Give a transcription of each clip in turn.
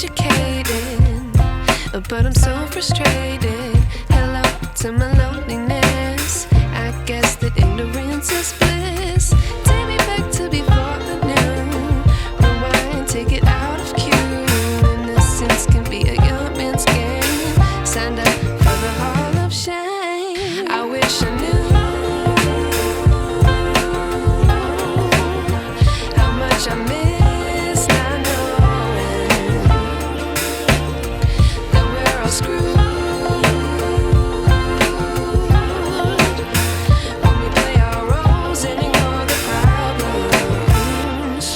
educated, but I'm so frustrated. Hello to my loneliness. I guess that ignorance is bliss. Take me back to before I knew. Rewind, take it out of cue. Innocence can be a young man's game. Signed up for the hall of shame. I wish I knew how much I miss not knowing that we're all screwed. When we play our roles and ignore the problems.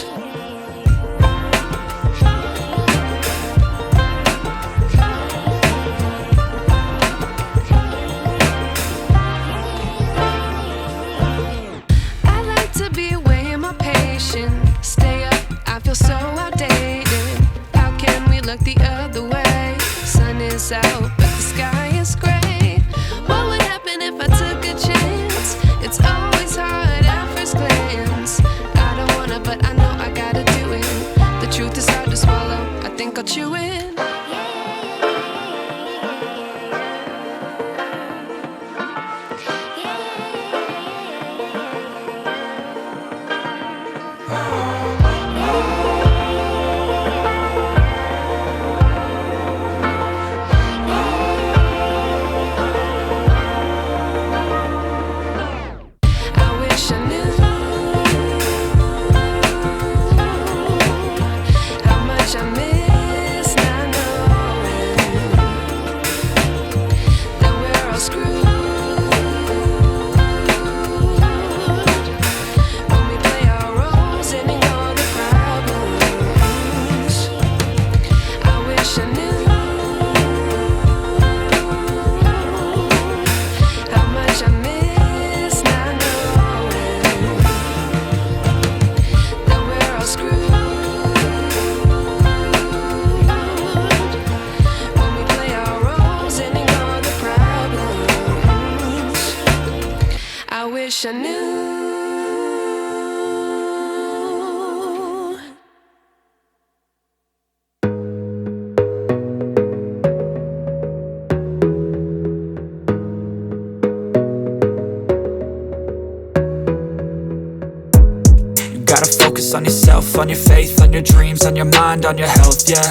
I like to be away in my patience. Stay up, I feel so outdated. How can we look the other way? Sun is out, but the sky is gray. What would happen if I took a chance? It's always hard at first glance. I don't wanna, but I know I gotta do it. The truth is hard to swallow, I think I'll chew it. I wish I knew how much I miss not knowing that we're all screwed. When we play our roles and ignore the problems. I wish I knew how much I miss not knowing that we're all screwed. When we play our roles and ignore the problems. I wish I knew. You gotta focus on yourself, on your faith, on your dreams, on your mind, on your health, yeah.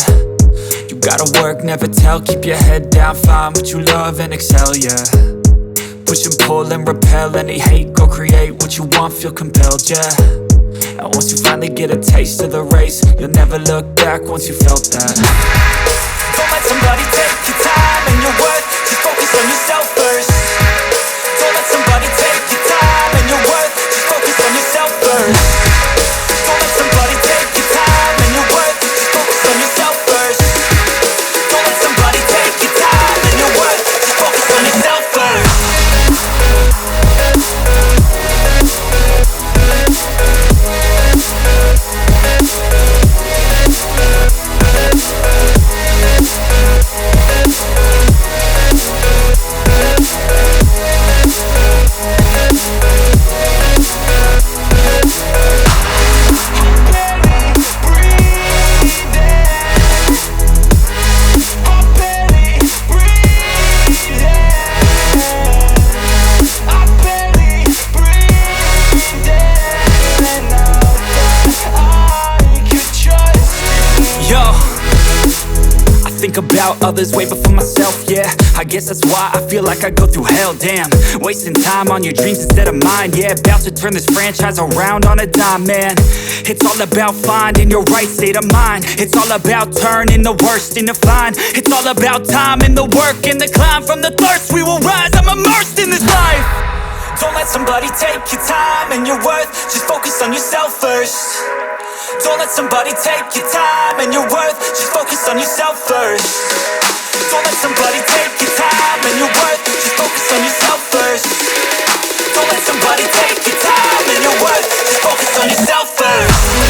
You gotta work, never tell, keep your head down, find what you love and excel, yeah. Push and pull and repel any hate, go create what you want, feel compelled, yeah. And once you finally get a taste of the race, you'll never look back once you felt that. Don't let somebody take your time and your worth, just focus on yourself first. Don't let somebody take your time and your worth, just focus on yourself first. Don't let somebody take your time and your worth, just focus on yourself first. Don't let somebody take your time and your worth, just focus on yourself first. Think about others way before myself, yeah. I guess that's why I feel like I go through hell, damn. Wasting time on your dreams instead of mine, yeah. About to turn this franchise around on a dime, man. It's all about finding your right state of mind. It's all about turning the worst into fine. It's all about time and the work and the climb. From the thirst we will rise, I'm immersed in this life. Don't let somebody take your time and your worth, just focus on yourself first. Don't let somebody take your time and your worth, just focus on yourself first. Don't let somebody take your time and your worth, just focus on yourself first. Don't let somebody take your time and your worth, just focus on yourself first.